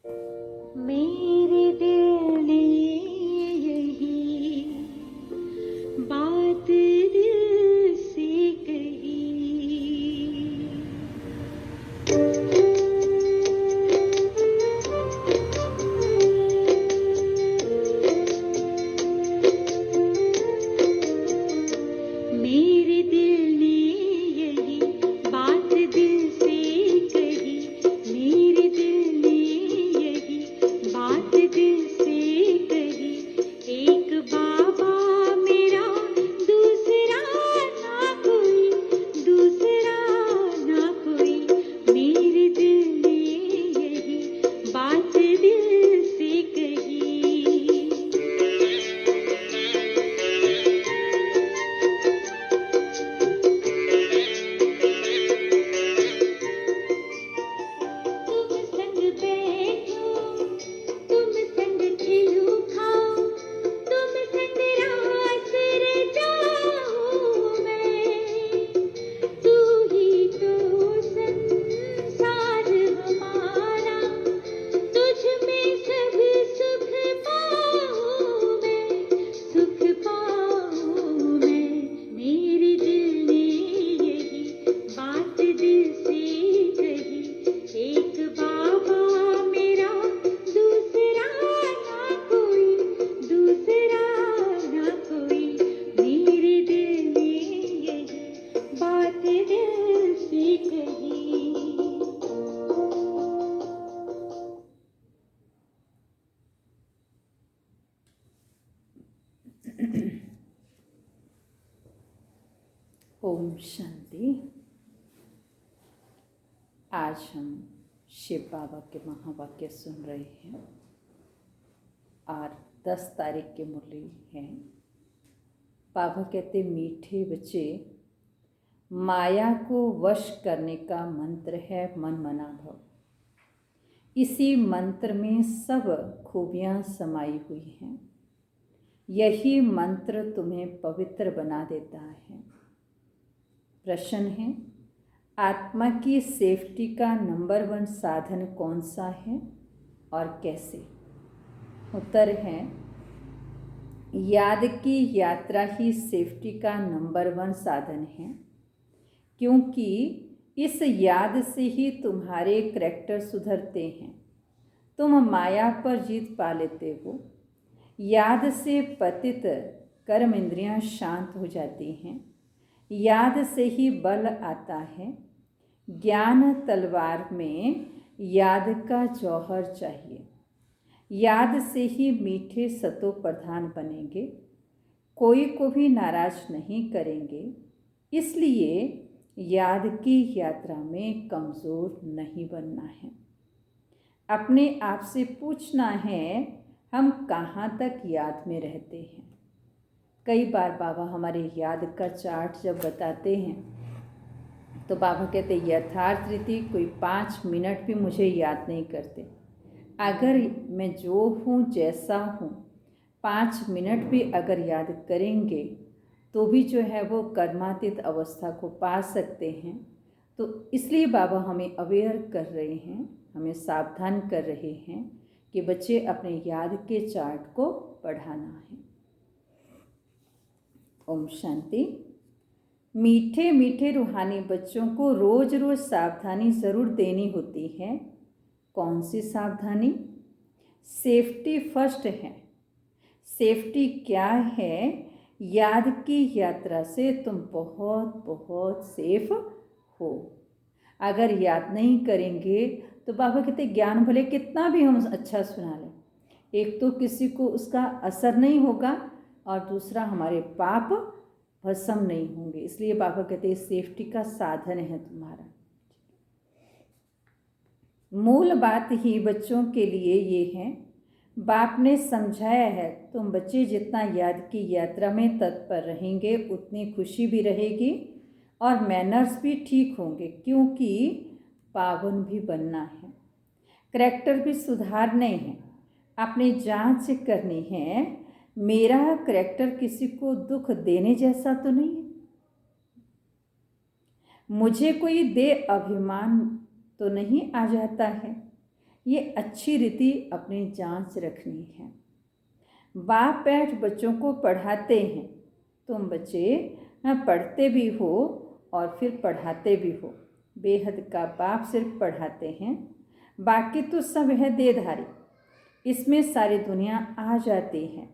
मेरे दिल ने यही बात दिल से कही। मेरे दिल ने यही बात दिल से कही। मेरे दिल ने यही बात दिल से कही। एक बाबा मेरा दूसरा ना कोई, दूसरा ना कोई। मेरे दिल ने यही बात दिल से कही। तुम संग बैठो, तुम संग खिलो खाओ, तुम संग रात रचाऊं मैं। तू ही तो संसार हमारा, तुझ में सब सुख पाऊं मैं, सुख पाऊं मैं। मेरे दिल ने यही बात दिल से कही। एक बाबा मेरा दूसरा ना कोई, दूसरा ना कोई। मेरे दिल ने यही बात दिल से कही। ओम शांति। आज हम शिव बाबा के महावाक्य सुन रहे हैं और 10 तारीख के मुरली हैं। बाबा कहते, मीठे बच्चे, माया को वश करने का मंत्र है मन मना भव। इसी मंत्र में सब खूबियाँ समाई हुई हैं। यही मंत्र तुम्हें पवित्र बना देता है। प्रश्न है, आत्मा की सेफ्टी का नंबर 1 साधन कौन सा है और कैसे? उत्तर है, याद की यात्रा ही सेफ्टी का नंबर 1 साधन है, क्योंकि इस याद से ही तुम्हारे करैक्टर सुधरते हैं। तुम माया पर जीत पा लेते हो। याद से पतित कर्म इंद्रियां शांत हो जाती हैं। याद से ही बल आता है। ज्ञान तलवार में याद का जौहर चाहिए। याद से ही मीठे सतो प्रधान बनेंगे। कोई को भी नाराज नहीं करेंगे। इसलिए याद की यात्रा में कमज़ोर नहीं बनना है। अपने आप से पूछना है, हम कहाँ तक याद में रहते हैं। कई बार बाबा हमारे याद का चार्ट जब बताते हैं तो बाबा कहते, यथार्थ रीति कोई 5 मिनट भी मुझे याद नहीं करते। अगर मैं जो हूँ जैसा हूँ 5 मिनट भी अगर याद करेंगे तो भी जो है वो कर्मातीत अवस्था को पा सकते हैं। तो इसलिए बाबा हमें अवेयर कर रहे हैं, हमें सावधान कर रहे हैं कि बच्चे अपने याद के चार्ट को बढ़ाना है। ओम शांति। मीठे मीठे रूहानी बच्चों को रोज़ रोज़ सावधानी ज़रूर देनी होती है। कौन सी सावधानी? सेफ्टी फर्स्ट है। सेफ्टी क्या है? याद की यात्रा से तुम बहुत बहुत सेफ हो। अगर याद नहीं करेंगे तो बाबा कहते, ज्ञान भले कितना भी हम अच्छा सुना लें, एक तो किसी को उसका असर नहीं होगा और दूसरा हमारे पाप भस्म नहीं होंगे। इसलिए बाबा कहते हैं सेफ्टी का साधन है तुम्हारा। मूल बात ही बच्चों के लिए ये है, बाप ने समझाया है, तुम बच्चे जितना याद की यात्रा में तत्पर रहेंगे उतनी खुशी भी रहेगी और मैनर्स भी ठीक होंगे, क्योंकि पावन भी बनना है, करैक्टर भी सुधारने हैं, अपनी जांच करनी है। मेरा करैक्टर किसी को दुख देने जैसा तो नहीं है, मुझे कोई दे अभिमान तो नहीं आ जाता है, ये अच्छी रीति अपनी जांच रखनी है। बाप बैठ बच्चों को पढ़ाते हैं, तुम बच्चे पढ़ते भी हो और फिर पढ़ाते भी हो। बेहद का बाप सिर्फ पढ़ाते हैं, बाकी तो सब है देधारी, इसमें सारी दुनिया आ जाती है।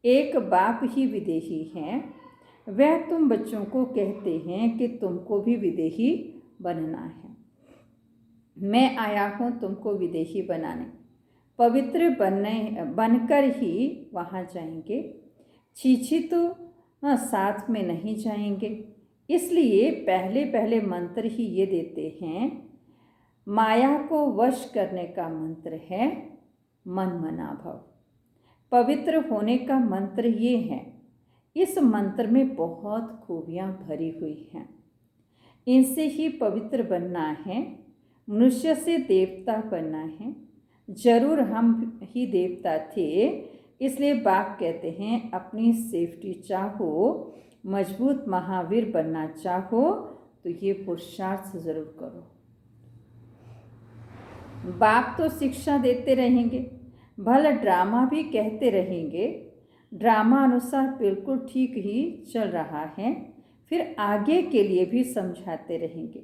एक बाप ही विदेही है, वह तुम बच्चों को कहते हैं कि तुमको भी विदेही बनना है। मैं आया हूँ तुमको विदेही बनाने, पवित्र बनकर ही वहाँ जाएंगे। छीछी तो साथ में नहीं जाएंगे, इसलिए पहले पहले मंत्र ही ये देते हैं। माया को वश करने का मंत्र है मन मना भव। पवित्र होने का मंत्र ये है। इस मंत्र में बहुत खूबियाँ भरी हुई हैं, इनसे ही पवित्र बनना है। मनुष्य से देवता बनना है। जरूर हम ही देवता थे, इसलिए बाप कहते हैं अपनी सेफ्टी चाहो, मजबूत महावीर बनना चाहो तो ये पुरुषार्थ जरूर करो। बाप तो शिक्षा देते रहेंगे, भला ड्रामा भी कहते रहेंगे। ड्रामा अनुसार बिल्कुल ठीक ही चल रहा है, फिर आगे के लिए भी समझाते रहेंगे।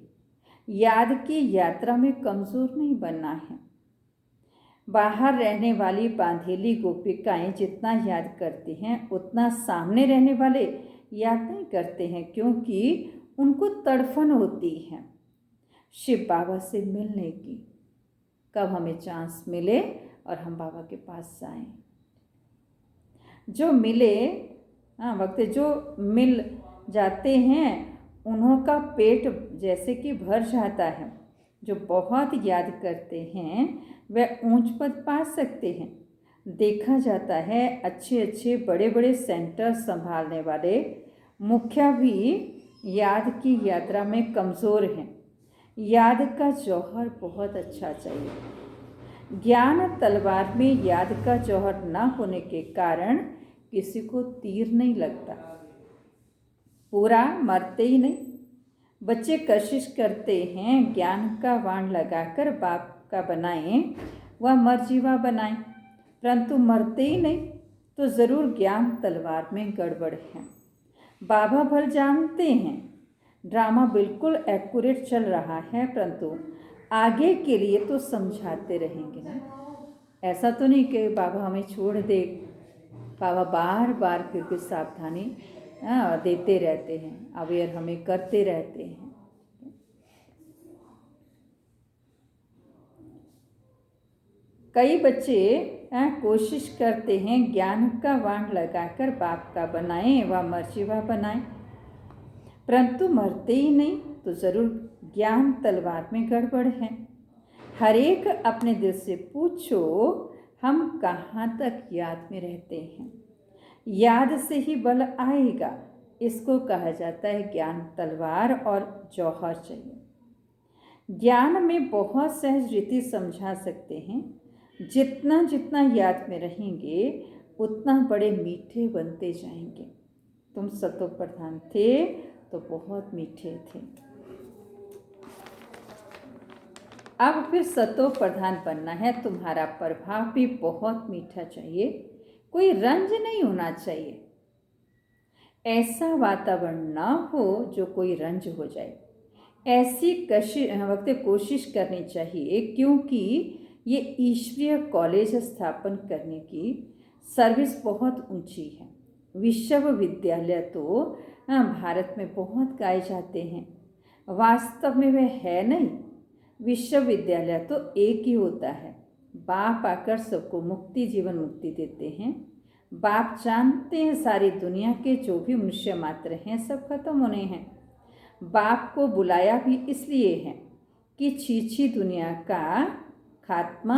याद की यात्रा में कमज़ोर नहीं बनना है। बाहर रहने वाली बांधेली गोपिकाएं जितना याद करती हैं उतना सामने रहने वाले याद नहीं करते हैं, क्योंकि उनको तड़फन होती है शिव बाबा से मिलने की। कब हमें चांस मिले और हम बाबा के पास जाएं। जो मिले वक्त जो मिल जाते हैं उन्हों का पेट जैसे कि भर जाता है। जो बहुत याद करते हैं वह ऊंच पद पा सकते हैं। देखा जाता है अच्छे अच्छे बड़े बड़े सेंटर संभालने वाले मुखिया भी याद की यात्रा में कमज़ोर हैं। याद का जौहर बहुत अच्छा चाहिए। ज्ञान तलवार में याद का जौहर न होने के कारण किसी को तीर नहीं लगता, पूरा मरते ही नहीं। बच्चे कोशिश करते हैं ज्ञान का वाण लगाकर बाप का बनाएं व मरजीवा बनाएं, परंतु मरते ही नहीं, तो ज़रूर ज्ञान तलवार में गड़बड़ है। बाबा भर जानते हैं ड्रामा बिल्कुल एक्यूरेट चल रहा है, परंतु आगे के लिए तो समझाते रहेंगे ना। ऐसा तो नहीं कि बाबा हमें छोड़ दे। बाबा बार बार फिर भी सावधानी देते रहते हैं, अवेयर हमें करते रहते हैं। कई बच्चे कोशिश करते हैं ज्ञान का वाण लगाकर बाप का बनाएं व मर्जीवा बनाएं, परंतु मरते ही नहीं, तो ज़रूर ज्ञान तलवार में गड़बड़ है। हर एक अपने दिल से पूछो हम कहाँ तक याद में रहते हैं। याद से ही बल आएगा, इसको कहा जाता है ज्ञान तलवार और जौहर चाहिए। ज्ञान में बहुत सहज रीति समझा सकते हैं। जितना जितना याद में रहेंगे उतना बड़े मीठे बनते जाएंगे। तुम सतो प्रधान थे तो बहुत मीठे थे, अब फिर सतो प्रधान बनना है। तुम्हारा प्रभाव भी बहुत मीठा चाहिए, कोई रंज नहीं होना चाहिए। ऐसा वातावरण ना हो जो कोई रंज हो जाए। ऐसी कोशिश करनी चाहिए, क्योंकि ये ईश्वरीय कॉलेज स्थापन करने की सर्विस बहुत ऊंची है। विश्वविद्यालय तो भारत में बहुत गाए जाते हैं, वास्तव में वह है नहीं। विश्वविद्यालय तो एक ही होता है। बाप आकर सबको मुक्ति जीवन मुक्ति देते हैं। बाप जानते हैं सारी दुनिया के जो भी मनुष्य मात्र हैं सब खत्म होने हैं। बाप को बुलाया भी इसलिए है कि छीछी दुनिया का खात्मा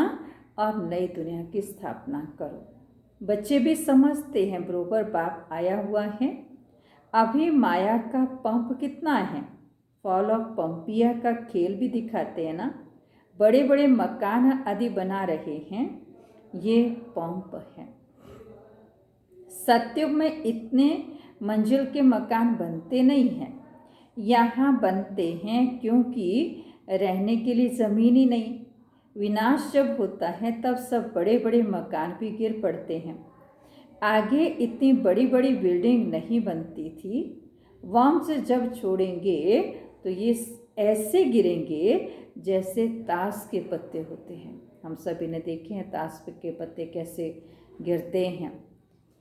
और नई दुनिया की स्थापना करो। बच्चे भी समझते हैं बरोबर बाप आया हुआ है। अभी माया का पंप कितना है, फॉल ऑफ पंपिया का खेल भी दिखाते हैं ना। बड़े बड़े मकान आदि बना रहे हैं, ये पंप है। सत्युग में इतने मंजिल के मकान बनते नहीं हैं, यहाँ बनते हैं क्योंकि रहने के लिए ज़मीन ही नहीं। विनाश जब होता है तब सब बड़े बड़े मकान भी गिर पड़ते हैं। आगे इतनी बड़ी बड़ी बिल्डिंग नहीं बनती थी। वॉर्म्स जब छोड़ेंगे तो ये ऐसे गिरेंगे जैसे ताश के पत्ते होते हैं। हम सभी ने देखे हैं ताश के पत्ते कैसे गिरते हैं,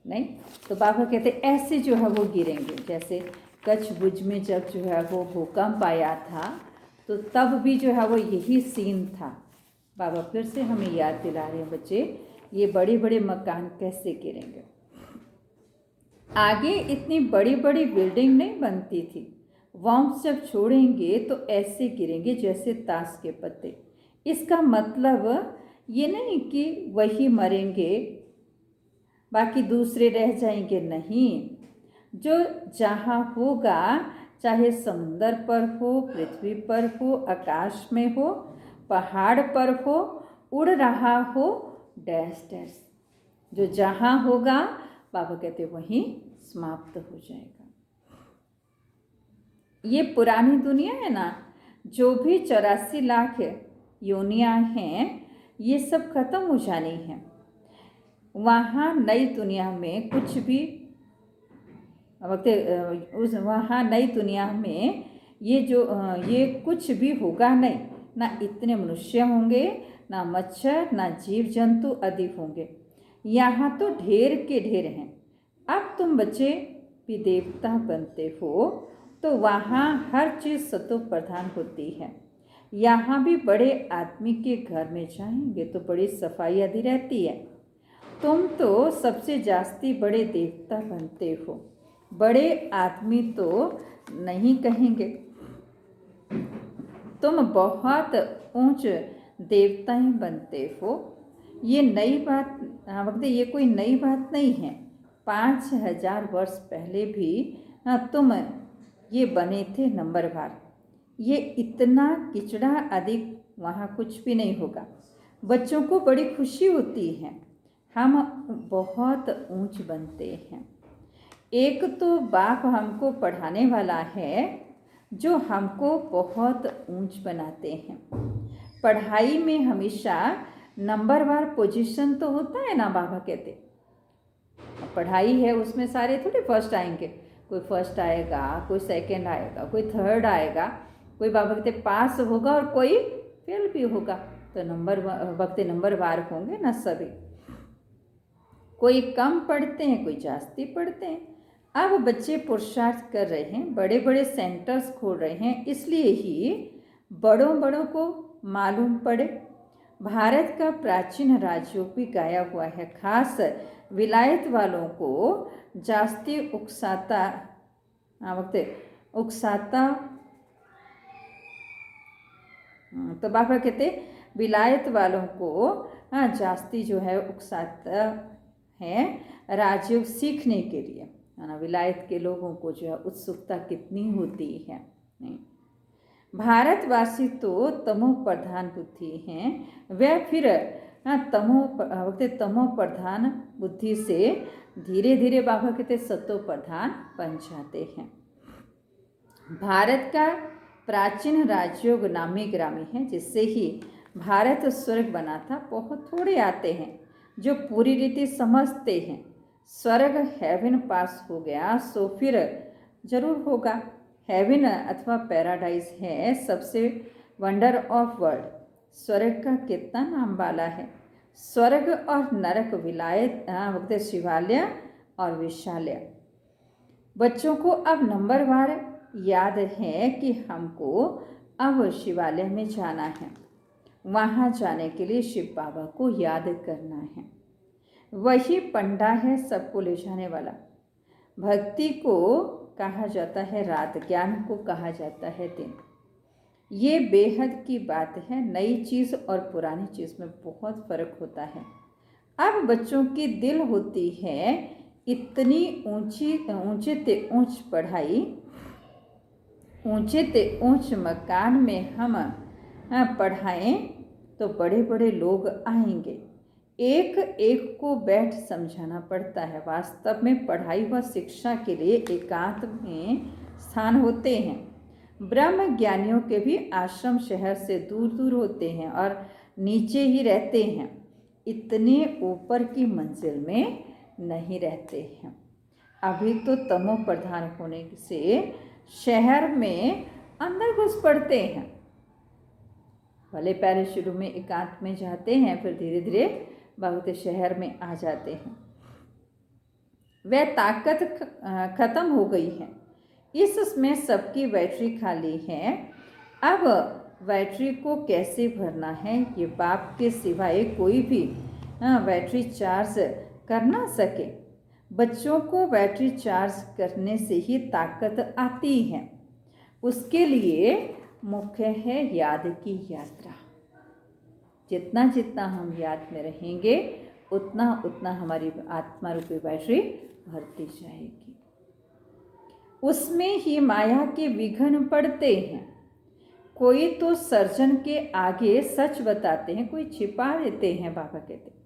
नहीं? तो बाबा कहते ऐसे जो है वो गिरेंगे। जैसे कच्छ भुज में जब जो है वो भूकंप आया था तो तब भी जो है वो यही सीन था। बाबा फिर से हमें याद दिला रहे हैं, बच्चे ये बड़े बड़े मकान कैसे गिरेंगे। आगे इतनी बड़ी बड़ी बिल्डिंग नहीं बनती थी। वॉर्म्स जब छोड़ेंगे तो ऐसे गिरेंगे जैसे ताश के पत्ते। इसका मतलब ये नहीं कि वही मरेंगे बाकी दूसरे रह जाएंगे, नहीं। जो जहाँ होगा, चाहे समुंदर पर हो, पृथ्वी पर हो, आकाश में हो, पहाड़ पर हो, उड़ रहा हो, डैश डैश, जो जहाँ होगा बाबा कहते वहीं समाप्त हो जाएगा। ये पुरानी दुनिया है ना, जो भी 84 लाख योनियाँ हैं ये सब खत्म हो जानी हैं। वहाँ नई दुनिया में कुछ भी वहाँ नई दुनिया में ये कुछ भी होगा नहीं। ना इतने मनुष्य होंगे, ना मच्छर, ना जीव जंतु आदि होंगे। यहाँ तो ढेर के ढेर हैं। अब तुम बच्चे भी देवता बनते हो तो वहाँ हर चीज़ सतो प्रधान होती है। यहाँ भी बड़े आदमी के घर में जाएंगे तो बड़ी सफाई आदि रहती है। तुम तो सबसे जास्ती बड़े देवता बनते हो। बड़े आदमी तो नहीं कहेंगे, तुम बहुत ऊंच देवता ही बनते हो। ये नई बात वक्त ये कोई नई बात नहीं है। 5000 वर्ष पहले भी तुम ये बने थे नंबरवार। ये इतना किचड़ा अधिक वहाँ कुछ भी नहीं होगा। बच्चों को बड़ी खुशी होती है, हम बहुत ऊंच बनते हैं। एक तो बाप हमको पढ़ाने वाला है जो हमको बहुत ऊंच बनाते हैं। पढ़ाई में हमेशा नंबरवार पोजीशन तो होता है ना, बाबा कहते पढ़ाई है उसमें सारे थोड़े फर्स्ट आएंगे। कोई फर्स्ट आएगा, कोई सेकंड आएगा, कोई थर्ड आएगा, कोई बाबा कहते पास होगा और कोई फेल भी होगा। तो नंबरवार होंगे ना सभी। कोई कम पढ़ते हैं, कोई जास्ती पढ़ते हैं। अब बच्चे पुरुषार्थ कर रहे हैं, बड़े बड़े सेंटर्स खोल रहे हैं, इसलिए ही बड़ों को मालूम पड़े। भारत का प्राचीन राजयोग भी गाया हुआ है। खास विलायत वालों को जास्ती उकसाता तो बाबा कहते विलायत वालों को जास्ती जो है उकसाता है राजयोग सीखने के लिए, है ना। विलायत के लोगों को जो है उत्सुकता कितनी होती है, नहीं। भारतवासी तो तमो प्रधान बुद्धि हैं, वह फिर तमो प्रधान बुद्धि से धीरे धीरे बाबा कहते सतो प्रधान बन जाते हैं। भारत का प्राचीन राजयोग नामी ग्रामी है, जिससे ही भारत स्वर्ग बना था। बहुत थोड़े आते हैं जो पूरी रीति समझते हैं। स्वर्ग हेवन पास हो गया सो फिर जरूर होगा। हेवन अथवा पैराडाइज है सबसे वंडर ऑफ वर्ल्ड। स्वर्ग का कितना नाम वाला है। स्वर्ग और नरक विलायत शिवालय और विशालय। बच्चों को अब नंबरवार याद है कि हमको अब शिवालय में जाना है। वहाँ जाने के लिए शिव बाबा को याद करना है। वही पंडा है सबको ले जाने वाला। भक्ति को कहा जाता है रात, ज्ञान को कहा जाता है दिन। ये बेहद की बात है। नई चीज़ और पुरानी चीज़ में बहुत फ़र्क होता है। अब बच्चों की दिल होती है इतनी ऊंचे ते ऊंच पढ़ाई, ऊंचे ते ऊंच मकान में हम पढ़ाएं तो बड़े बड़े लोग आएंगे। एक एक को बैठ समझाना पड़ता है। वास्तव में पढ़ाई व शिक्षा के लिए एकांत में स्थान होते हैं। ब्रह्म ज्ञानियों के भी आश्रम शहर से दूर दूर होते हैं और नीचे ही रहते हैं, इतने ऊपर की मंजिल में नहीं रहते हैं। अभी तो तमो प्रधान होने से शहर में अंदर घुस पड़ते हैं। भले पहले शुरू में एकांत में जाते हैं, फिर धीरे धीरे बहुत शहर में आ जाते हैं। वह ताकत खत्म हो गई है, इसमें सबकी बैटरी खाली है। अब बैटरी को कैसे भरना है, ये बाप के सिवाय कोई भी बैटरी चार्ज कर ना सके। बच्चों को बैटरी चार्ज करने से ही ताकत आती है। उसके लिए मुख्य है याद की यात्रा। जितना जितना हम याद में रहेंगे, उतना उतना हमारी आत्मा रूपी बैटरी भरती जाएगी। उसमें ही माया के विघ्न पड़ते हैं। कोई तो सर्जन के आगे सच बताते हैं, कोई छिपा देते हैं। बाबा कहते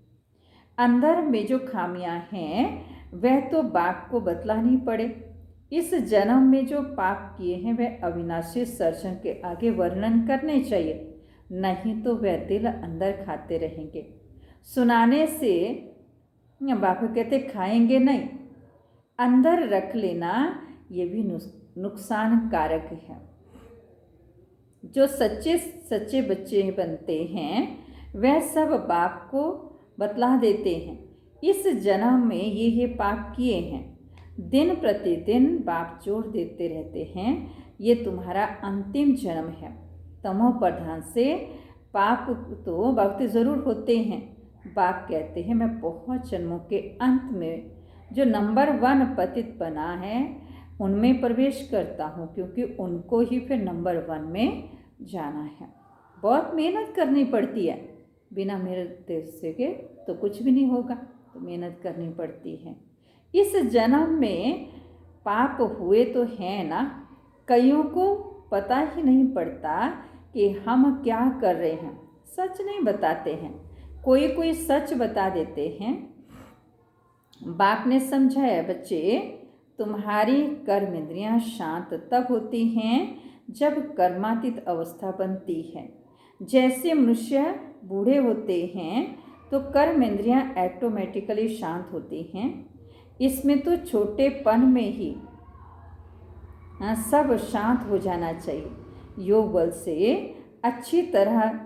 अंदर में जो खामियां हैं वह तो बाप को बतलानी पड़े। इस जन्म में जो पाप किए हैं वह अविनाशी सर्जन के आगे वर्णन करने चाहिए, नहीं तो वह दिल अंदर खाते रहेंगे। सुनाने से बाबा कहते खाएंगे नहीं, अंदर रख लेना ये भी नुकसान कारक है। जो सच्चे सच्चे बच्चे बनते हैं वह सब बाप को बतला देते हैं, इस जन्म में ये पाप किए हैं। दिन प्रतिदिन बाप जोर देते रहते हैं, ये तुम्हारा अंतिम जन्म है। तमो प्रधान से पाप तो वक्त ज़रूर होते हैं। बाप कहते हैं मैं बहुत जन्मों के अंत में जो नंबर 1 पतित बना है उनमें प्रवेश करता हूँ, क्योंकि उनको ही फिर नंबर 1 में जाना है। बहुत मेहनत करनी पड़ती है, बिना मेहनत से के तो कुछ भी नहीं होगा, तो मेहनत करनी पड़ती है। इस जन्म में पाप हुए तो हैं ना, कईयों को पता ही नहीं पड़ता कि हम क्या कर रहे हैं। सच नहीं बताते हैं, कोई कोई सच बता देते हैं। बाप ने समझाया बच्चे तुम्हारी कर्म इंद्रियां शांत तब होती हैं जब कर्मातीत अवस्था बनती है। जैसे मनुष्य बूढ़े होते हैं तो कर्म इंद्रियां ऑटोमेटिकली शांत होती हैं। इसमें तो छोटेपन में ही सब शांत हो जाना चाहिए। योग बल से अच्छी तरह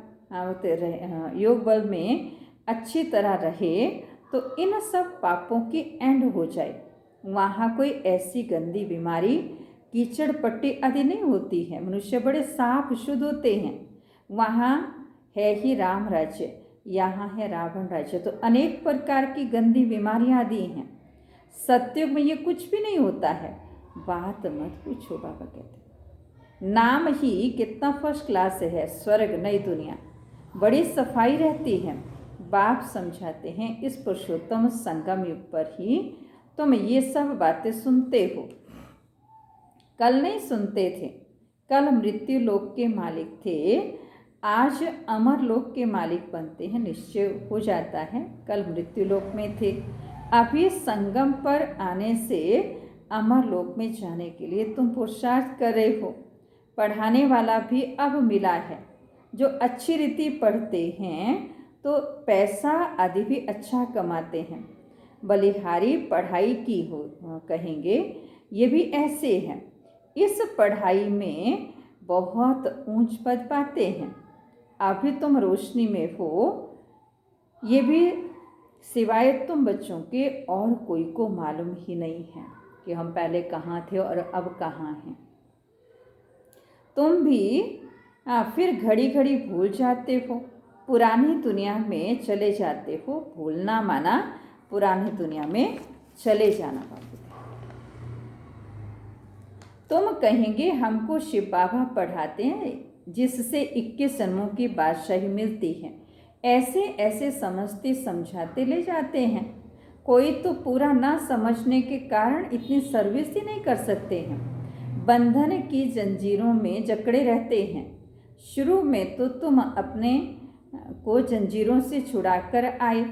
योग बल में अच्छी तरह रहे तो इन सब पापों की एंड हो जाए। वहाँ कोई ऐसी गंदी बीमारी कीचड़ पट्टी आदि नहीं होती है। मनुष्य बड़े साफ शुद्ध होते हैं। वहाँ है ही राम राज्य, यहाँ है रावण राज्य, तो अनेक प्रकार की गंदी बीमारियाँ आदि हैं। सत्युग में ये कुछ भी नहीं होता है, बात मत पूछो। बाबा कहते नाम ही कितना फर्स्ट क्लास है, स्वर्ग नई दुनिया, बड़ी सफाई रहती है। बाप समझाते हैं इस पुरुषोत्तम संगम युग पर ही तुम ये सब बातें सुनते हो। कल नहीं सुनते थे, कल मृत्यु लोक के मालिक थे, आज अमर लोक के मालिक बनते हैं। निश्चय हो जाता है कल मृत्यु लोक में थे, अभी संगम पर आने से अमर लोक में जाने के लिए तुम पुरुषार्थ कर रहे हो। पढ़ाने वाला भी अब मिला है, जो अच्छी रीति पढ़ते हैं तो पैसा आदि भी अच्छा कमाते हैं। बलिहारी पढ़ाई की हो कहेंगे, ये भी ऐसे हैं। इस पढ़ाई में बहुत ऊंच पद पाते हैं। अभी तुम रोशनी में हो, ये भी सिवाय तुम बच्चों के और कोई को मालूम ही नहीं है कि हम पहले कहाँ थे और अब कहाँ हैं। तुम भी फिर घड़ी घड़ी भूल जाते हो, पुरानी दुनिया में चले जाते हो। भूलना माना पुरानी दुनिया में चले जाना। बाबू तुम कहेंगे हमको शिव बाबा पढ़ाते हैं जिससे 21 जन्मों की बादशाही मिलती है। ऐसे ऐसे समझते समझाते ले जाते हैं। कोई तो पूरा ना समझने के कारण इतनी सर्विस ही नहीं कर सकते हैं, बंधन की जंजीरों में जकड़े रहते हैं। शुरू में तो तुम अपने को जंजीरों से छुड़ाकर आए,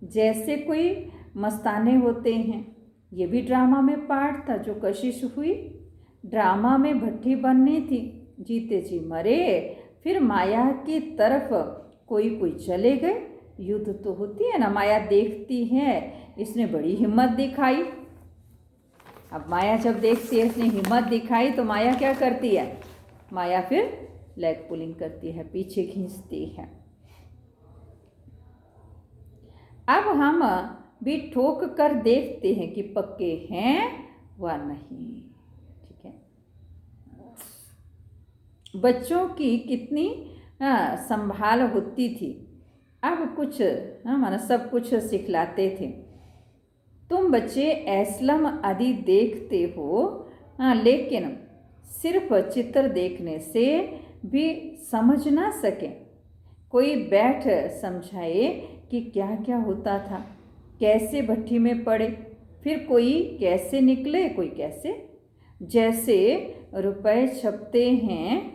जैसे कोई मस्ताने होते हैं। ये भी ड्रामा में पार्ट था जो कशिश हुई। ड्रामा में भट्टी बननी थी, जीते जी मरे। फिर माया की तरफ कोई कोई चले गए। युद्ध तो होती है ना। माया देखती है इसने बड़ी हिम्मत दिखाई। अब माया जब देखती है इसने हिम्मत दिखाई तो माया क्या करती है? माया फिर लेग पुलिंग करती है, पीछे खींचती है। अब हम भी ठोक कर देखते हैं कि पक्के हैं व नहीं। ठीक है। बच्चों की कितनी संभाल होती थी। अब कुछ माना सब कुछ सिखलाते थे। तुम बच्चे एस्लम आदि देखते हो, लेकिन सिर्फ चित्र देखने से भी समझ ना सके। कोई बैठ समझाए कि क्या क्या होता था, कैसे भट्ठी में पड़े, फिर कोई कैसे निकले, कोई कैसे। जैसे रुपए छपते हैं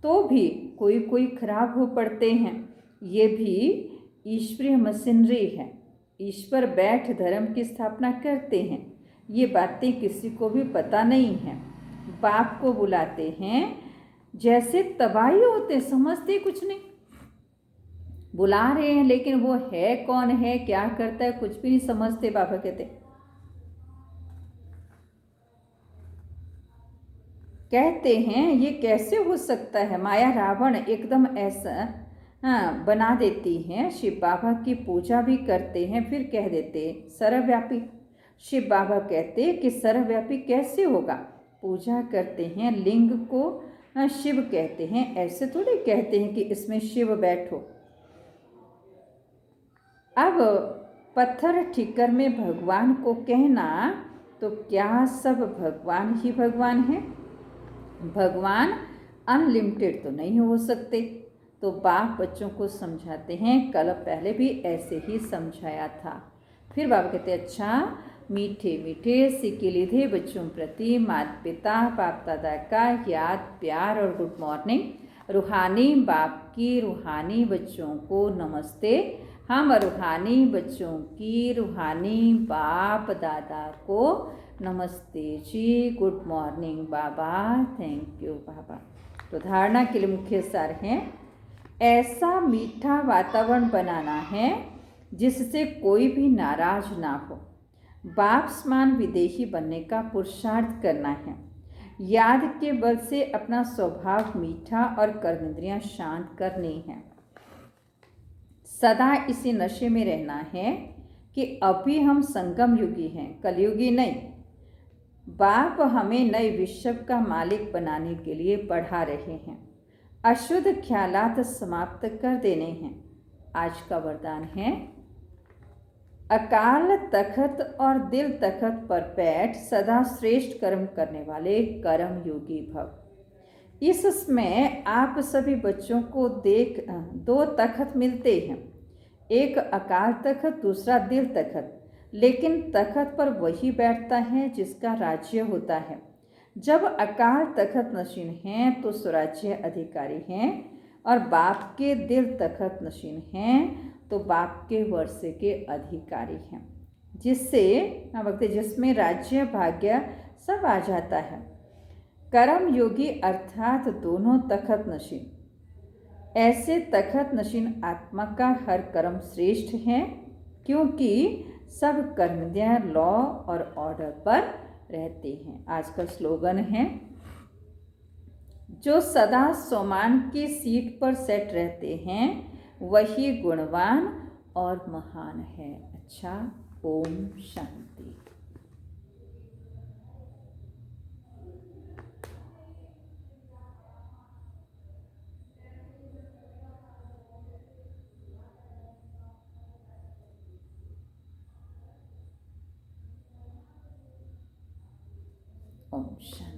तो भी कोई कोई खराब हो पड़ते हैं। ये भी ईश्वरीय मशीनरी है। ईश्वर बैठ धर्म की स्थापना करते हैं। ये बातें किसी को भी पता नहीं है। बाप को बुलाते हैं, जैसे तबाही होते, समझते कुछ नहीं। बुला रहे हैं लेकिन वो है कौन है, क्या करता है, कुछ भी नहीं समझते। बाबा कहते हैं ये कैसे हो सकता है। माया रावण एकदम ऐसा बना देती हैं। शिव बाबा की पूजा भी करते हैं, फिर कह देते सर्वव्यापी। शिव बाबा कहते कि सर्वव्यापी कैसे होगा। पूजा करते हैं, लिंग को शिव कहते हैं। ऐसे थोड़ी कहते हैं कि इसमें शिव बैठो। अब पत्थर ठिकर में भगवान को कहना, तो क्या सब भगवान ही भगवान है? भगवान अनलिमिटेड तो नहीं हो सकते। तो बाप बच्चों को समझाते हैं, कल पहले भी ऐसे ही समझाया था। फिर बाबा कहते अच्छा, मीठे मीठे सिक्के लीधे बच्चों प्रति माता पिता बाप दादा का याद प्यार और गुड मॉर्निंग। रूहानी बाप की रूहानी बच्चों को नमस्ते। हम रूहानी बच्चों की रूहानी बाप दादा को नमस्ते जी, गुड मॉर्निंग बाबा, थैंक यू बाबा। तो धारणा के लिए मुख्य सार हैं, ऐसा मीठा वातावरण बनाना है जिससे कोई भी नाराज ना हो। बाप समान विदेही बनने का पुरुषार्थ करना है। याद के बल से अपना स्वभाव मीठा और कर्मेंद्रियां शांत करनी है। सदा इसी नशे में रहना है कि अभी हम संगम युगी हैं, कलयुगी नहीं। बाप हमें नए विश्व का मालिक बनाने के लिए बढ़ा रहे हैं। अशुद्ध ख्यालात समाप्त कर देने हैं। आज का वरदान है, अकाल तखत और दिल तखत पर बैठ सदा श्रेष्ठ कर्म करने वाले कर्म योगी भव। इसमें आप सभी बच्चों को देख दो तखत मिलते हैं, एक अकाल तखत, दूसरा दिल तखत। लेकिन तखत पर वही बैठता है जिसका राज्य होता है। जब अकाल तखत नशीन हैं तो स्वराज्य अधिकारी हैं, और बाप के दिल तखत नशीन हैं तो बाप के वर्षे के अधिकारी हैं, जिसमें राज्य भाग्य सब आ जाता है। कर्म योगी अर्थात दोनों तखत नशीन। ऐसे तखत नशीन आत्मा का हर कर्म श्रेष्ठ है, क्योंकि सब कर्मद्या लॉ और ऑर्डर पर रहते हैं। आज का स्लोगन है, जो सदा सोमान की सीट पर सेट रहते हैं वही गुणवान और महान है। अच्छा, ओम शांति। ओम शांति।